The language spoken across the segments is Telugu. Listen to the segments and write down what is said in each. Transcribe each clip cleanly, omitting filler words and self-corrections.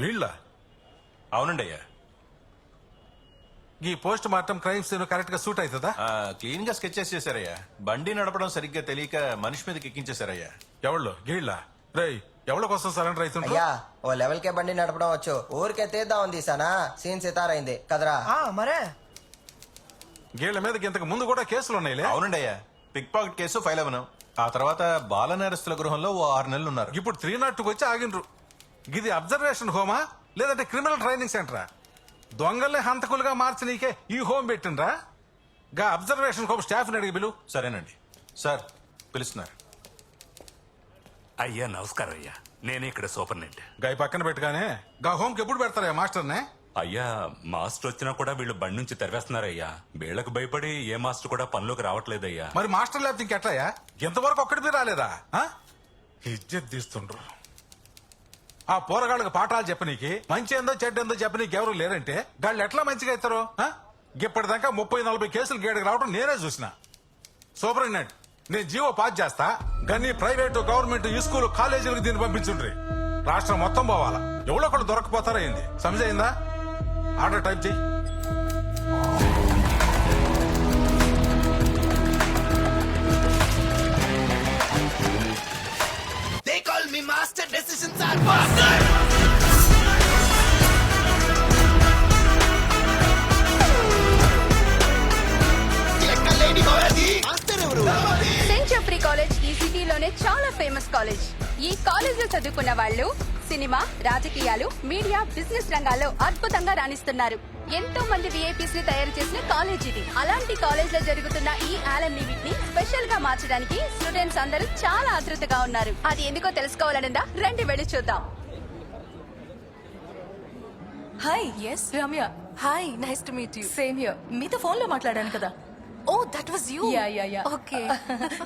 వీళ్ళ అవునండి అయ్యా. ఈ post mortem crime scene correct గా సూట్ అవుతుందా? క్లీన్ గా స్కెచెస్ చేశారయ్యా. బండి నడపడం సరిగ్గా తెలియక మనిషి మీదకి ఎక్కించేశారయ్యా. ఎవళ్ళు గీళ్ళ రేయ్ ఎవళ్ళ కోసం సరెండర్ అవుతుండ్రు? అయ్యా ఓ లెవెల్ కే బండి నడపడం వచ్చు, ఊరికే తీద్దాం తీసానా సీన్ సితారైంది కదరా. మరే గీళ్ల మీద ఇంతకు ముందు కూడా కేసులు ఉన్నాయిలే. అవునండి అయ్యా. పిక్ పాకెట్ కేసు ఫైల్ అవ్వను. ఆ తర్వాత బాల నేరస్తుల గృహంలో ఓ 6 నెలలు ఉన్నారు. ఇప్పుడు 302 వచ్చి ఆగిండ్రు. ఇది అబ్జర్వేషన్ హోమా లేదంటే క్రిమినల్ ట్రైనింగ్ సెంటరా? దొంగల్ని హంతకులుగా మార్చి నీకే ఈ హోమ్ పెట్టిండ్రా? గా అబ్జర్వేషన్ హోమ్ స్టాఫ్ అడిగి బిలు. సరేనండి సార్, పిలుస్తున్నారు. అయ్యా నమస్కారం అయ్యా, నేను ఇక్కడ సూపరింటెండెంట్. గా ఈ పక్కన పెట్టగానే గా హోమ్కి ఎప్పుడు పెడతారా మాస్టర్నే? అయ్యా మాస్టర్ వచ్చినా కూడా వీళ్ళు బండి నుంచి తెరవేస్తున్నారయ్యా. వీళ్ళకి భయపడి ఏ మాస్టర్ కూడా పనిలోకి రావట్లేదయ్యా. మరి మాస్టర్ లేకపోతే ఇంకెట్లయ్యా? ఎంతవరకు ఒక్కడిది రాలేదా? ఇజ్జత్ తీస్తుండ్రు. ఆ పోరగాళ్ళకి పాఠాలు చెప్పనీకి మంచి ఏందో చెడ్డేందో చెప్పనీకి ఎవరు లేరంటే గాళ్ళు ఎట్లా మంచిగా అవుతారు? ఇప్పటిదాకా 30-40 కేసులు గేడకి రావడం నేనే చూసిన. సూపరింటెండెంట్ నేను జీవో పాస్ చేస్తా, కానీ ప్రైవేటు గవర్నమెంట్ ఈ స్కూల్ కాలేజీలకు దీన్ని పంపించుండ్రి. రాష్ట్రం మొత్తం పోవాలా, ఎవడో ఒకటి దొరకపోతారా ఏంది? సమజైందా? ఆర్డర్ టైప్ చేయి. They call me master, decisions are faster. ఎక్కలేని గోరది మాస్టర్ ఎవరు? సెయింట్ జెఫ్రీ కాలేజ్ ఈ సిటీలోనే చాలా ఫేమస్ కాలేజ్. ఈ కాలేజ్ లో చదువుకున్న వాళ్ళు సినిమా, రాజకీయాలు, మీడియా, బిజినెస్ రంగాల్లో అద్భుతంగా రాణిస్తున్నారు. ఎంతో మంది విఐపీస్ ని తయారు చేసిన కాలేజ్ ఇది. అలాంటి కాలేజ్ లో జరుగుతున్న ఈ ఆలమ్ని మీట్ ని స్పెషల్ గా మార్చడానికి స్టూడెంట్స్ అందరూ చాలా ఆతృతగా ఉన్నారు. అది ఎందుకో తెలుసుకోవాలనుందా? రండి వెళ్ళి చూద్దాం. Hi. Yes Ramya. Hi, nice to meet you. Same here. మీతో ఫోన్ లో మాట్లాడాను కదా. Oh that was you. Yeah. Okay.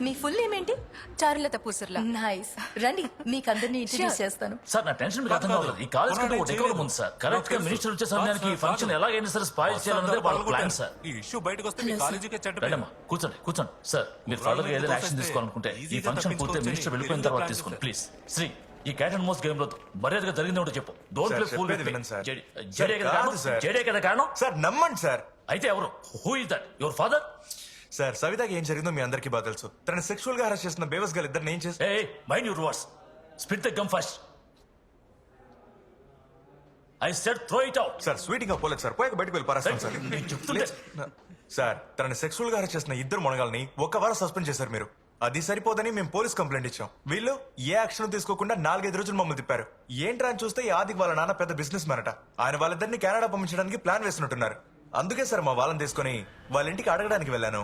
మీ ఫుల్ నేమ్ ఏంటి? చారులత పూసర్ల. నైస్. రండి మీకు అందరినీ ఇంట్రడ్యూస్ చేస్తాను. సార్ నా టెన్షన్ మీకు అర్థం కావాలి. ఈ కాలేజ్ కంటే ఒక డెకోరం ఉంది సార్. కరెక్ట్ గా మినిస్టర్ వచ్చే సమయానికి ఈ ఫంక్షన్ ఎలాగైనా సరే స్పాయిల్ చేయాలన్నదే వాళ్ళ ప్లాన్ సార్. ఈ ఇష్యూ బయటకు వస్తే మీ కాలేజీకే చెడ్డ పేరు. రండమ్మా, కూర్చోండి సార్. మీరు ఫర్దర్ గా ఏదైనా యాక్షన్ తీసుకోవాలనుకుంటే ఈ ఫంక్షన్ పూర్తి మినిస్టర్ వెళ్ళిపోయిన తర్వాత తీసుకోండి ప్లీజ్. శ్రీ, ఈ క్యాట్ అండ్ మౌస్ గేమ్ లో మర్యాదగా జరిగింది చెప్పు. Don't play fool with me. జడే కదా కారణం? సార్ నమ్మండి సార్. అయితే ఎవరు? Who is that? Your father? Sir సవితకి ఏం జరిగిందో మీ అందరికీ బాగా తెలుసు. తనని సెక్షువల్ గా హరాస్ చేసిన బేవస్ గల్ ఇద్దరు ఏం చేసి mind your words. Spit the gum first. I said throw it out. Sir స్వీటింగ్ గా పోలేదు సార్, పోయాక బయటకు వెళ్ళి పారేస్తాను సార్. నేను చెప్తుంటే సార్ తనని సెక్షువల్ గా హరాస్ చేసిన ఇద్దరు మొనగాల్ని 1 వారం సస్పెండ్ చేశారు మీరు. అది సరిపోదని మేము పోలీస్ కంప్లైంట్ ఇచ్చాం. వీళ్ళు ఏ యాక్షన్ తీసుకోకుండా 4-5 రోజులు మమ్మల్ని తిప్పారు. ఏంట్రా అని చూస్తే ఈ ఆదికి వాళ్ళ నాన్న పెద్ద బిజినెస్ మ్యాన్ అట. ఆయన వాళ్ళిద్దరిని కెనడా పంపించడానికి ప్లాన్ వేసినట్టున్నారు. అందుకే సార్ మా వాళ్ళని తీసుకుని వాళ్ళ ఇంటికి అడగడానికి వెళ్ళాను.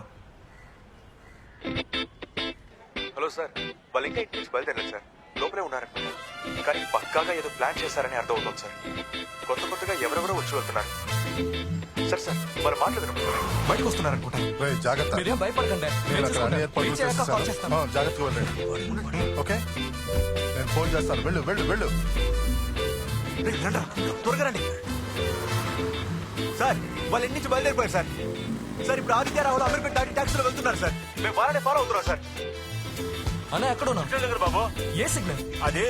హలో సార్, వాళ్ళ ఇంకా ఇంటి నుంచి బయలుదేరలేదు సార్. లోపలే ఉన్నారనుకుంటా, కానీ పక్కాగా ఏదో ప్లాన్ చేశారని అర్థం అవుతుంది సార్. కొత్తగా ఎవరెవరో వచ్చి వెళ్తున్నారు. సార్ వాళ్ళు మాట్లాడుతున్నారు, బయటకు వస్తున్నారనుకుంటా. జాగ్రత్త, మీరేం భయపడకండి. నేను అక్కడ అన్ని ఏర్పాట్లు Reach అయ్యాక call చేసేసాను. చేస్తాను. జాగ్రత్తగా వెళ్ళండి. ఓకే, నేను ఫోన్ చేస్తాను. వెళ్ళు. రేయ్, రండ్రా, త్వరగా రండి. సార్ వాళ్ళ ఇంటి నుంచి బయలుదేరిపోయారు సార్. సార్ ఇప్పుడు ఆదిత్య రావులు అమీర్పేట దాటి ట్యాక్సీలో వెళ్తున్నారు సార్. మేము వాళ్ళనే ఫాలో అవుతున్నాం సార్. అన్న ఎక్కడ ఉన్నా? దగ్గర బాబు, ఏ సిగ్నల్? అదే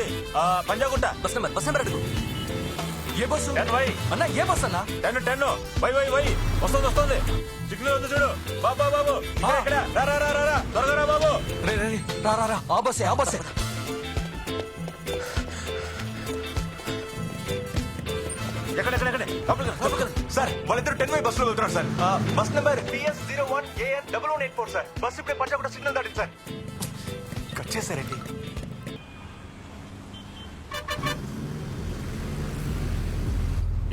పంజాగుంట బస్ నెంబర్ అడుగు. ఏ బస్సు? 10 వై. అన్న ఏ బస్ అన్న? 10 వై వస్తుంది. సిగ్నల్ ఉంది చూడు. బాబు ఇక్కడ రా త్వరగా రా బాబు. రే రా ఆ బస్సే. ఎక్కడ సార్ వాళ్ళిద్దరు 10 వై బస్ లో వెళ్తున్నారు sir. Bus number PS01AN1184 sir. Bus ఇప్పుడే పంజాగుంట సిగ్నల్ దాటింది సార్. కట్ చేశారండి.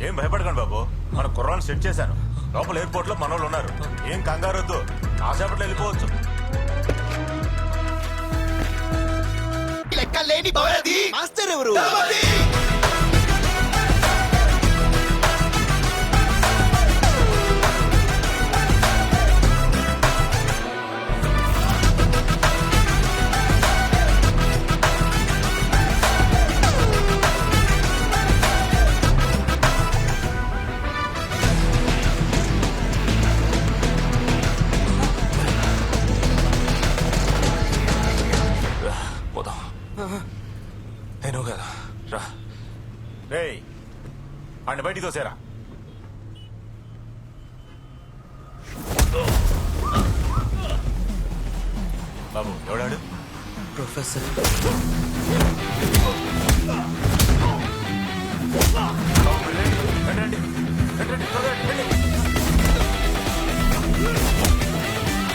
ఏం భయపడకండి బాబు, మన కుర్రాన్ని సెట్ చేశాను. లోపల ఎయిర్పోర్ట్ లో మనోళ్ళు ఉన్నారు. ఏం కంగారు వద్దు, కాసేపట్లో వెళ్ళిపోవచ్చు. ఎక్కలేని గోరది మాస్టర్ ఎవరు? నేను కదా రా. రేయ్ వాడిని బయటికి తోసేరా. బాబు ఎవడాడు? ప్రొఫెసర్ రండి, రండి, త్వరగా రండి.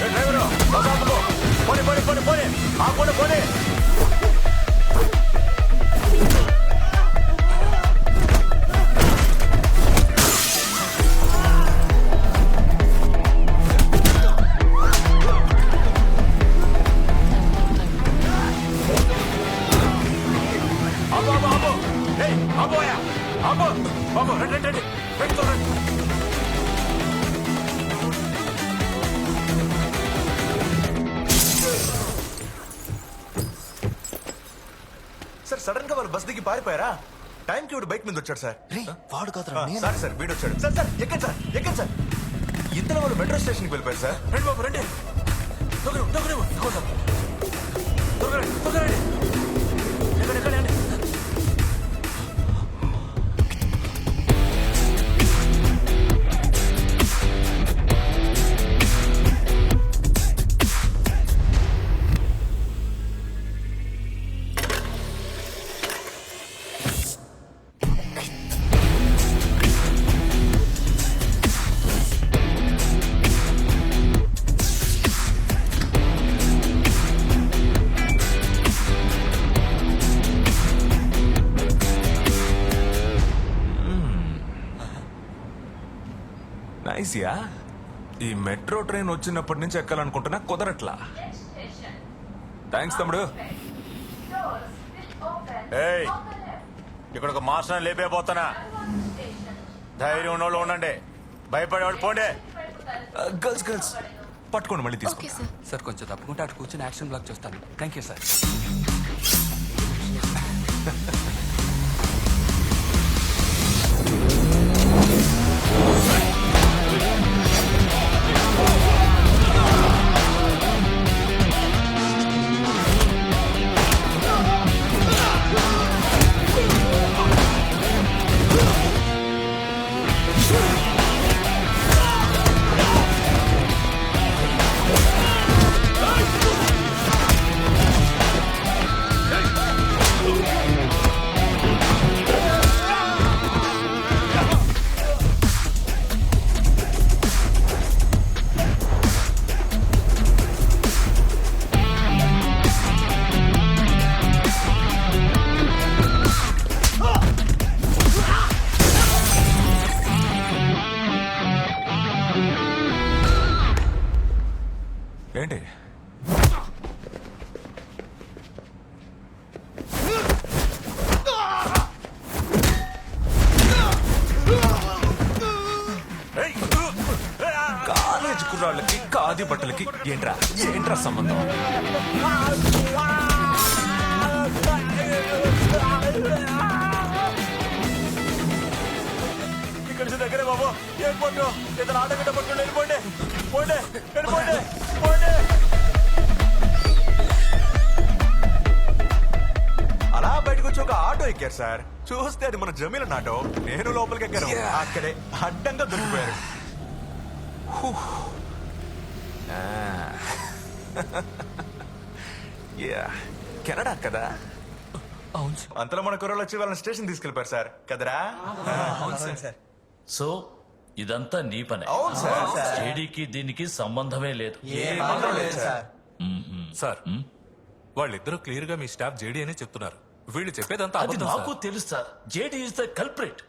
ఏ డ్రైవరు, బస్ ఆపుకో. పోనీ, పోనీ, పోనీ, పోనీ. ఆపుకోండి, పోనీ. ఆపు, ఆపు, ఆపు. ఏయ్, ఆపోయా, ఆపు. బాబు రండి, రండి, రండి. రండి, త్వరగా రండి. సార్ సడన్ గా వాళ్ళు బస్ దిగి పారిపోయారా? టైంకి వీడు బైక్ మీద వచ్చాడు సార్. వాడు కాదురా సారీ సార్, వీడు వచ్చాడు. సార్ సార్ ఎక్కండి సార్, ఎక్కండి సార్. ఇద్దరు వాళ్ళు మెట్రో స్టేషన్కి వెళ్ళిపోయారు సార్. రండి బాబు రండి. త్వరగా, త్వరగా, త్వరగా. త్వరగా రండి, త్వరగా రండి. ఎక్కండి, ఎక్కండి, ఎక్కండి. నైస్యా. ఈ మెట్రో ట్రైన్ వచ్చినప్పటి నుంచి ఎక్కాలనుకుంటున్నా, కుదరట్లా. థ్యాంక్స్ తమ్ముడు. ఏయ్, ఇక్కడ ఒక మాస్టర్ లేపేపోతానా. ధైర్యం ఉన్నోళ్ళు ఉండండి, భయపడేవాడు పోండి. గర్ల్స్ గర్ల్స్ పట్టుకోండి, మళ్ళీ తీసుకోండి. సార్ కొంచెం తప్పుకుంటే అటు కూర్చొని యాక్షన్ బ్లాక్ చేస్తాను. Thank you sir. ఏంటి కాలేజ్ కుర్రాళ్ళకి ఖాదీ బట్టలకి ఏంట్రా ఏంట్రా సంబంధం? ఇక్కడ నుంచి దగ్గరే బాబు. ఎయిర్పోర్ట్ ఇతను ఆటగడ్డ పట్టుకుని వెళ్ళిపోండి, పోండి, వెళ్ళిపోండి, పోండి. అలా బయటకు వచ్చి ఒక ఆటో ఎక్కారు సార్. చూస్తే అది మన జమీల ఆటో. నేను లోపలికి ఎక్కాను, అక్కడే అడ్డంగా దొరికిపోయారు. కెనడా కదా? అవును సార్. అంతలో మన కుర్రోళ్ళు వచ్చి వాళ్ళని స్టేషన్ తీసుకెళ్ళిపోయారు సార్ కదరా? సో ఇదంతా నీ పనే. అవును సార్. జేడీకి దీనికి సంబంధమే లేదు. సార్ వాళ్ళిద్దరూ క్లియర్ గా మీ స్టాఫ్ జేడీ అనే చెప్తున్నారు. వీళ్ళు చెప్పేదంతా అది అబద్ధం నాకు సార్. తెలుసు sir. JD is the culprit.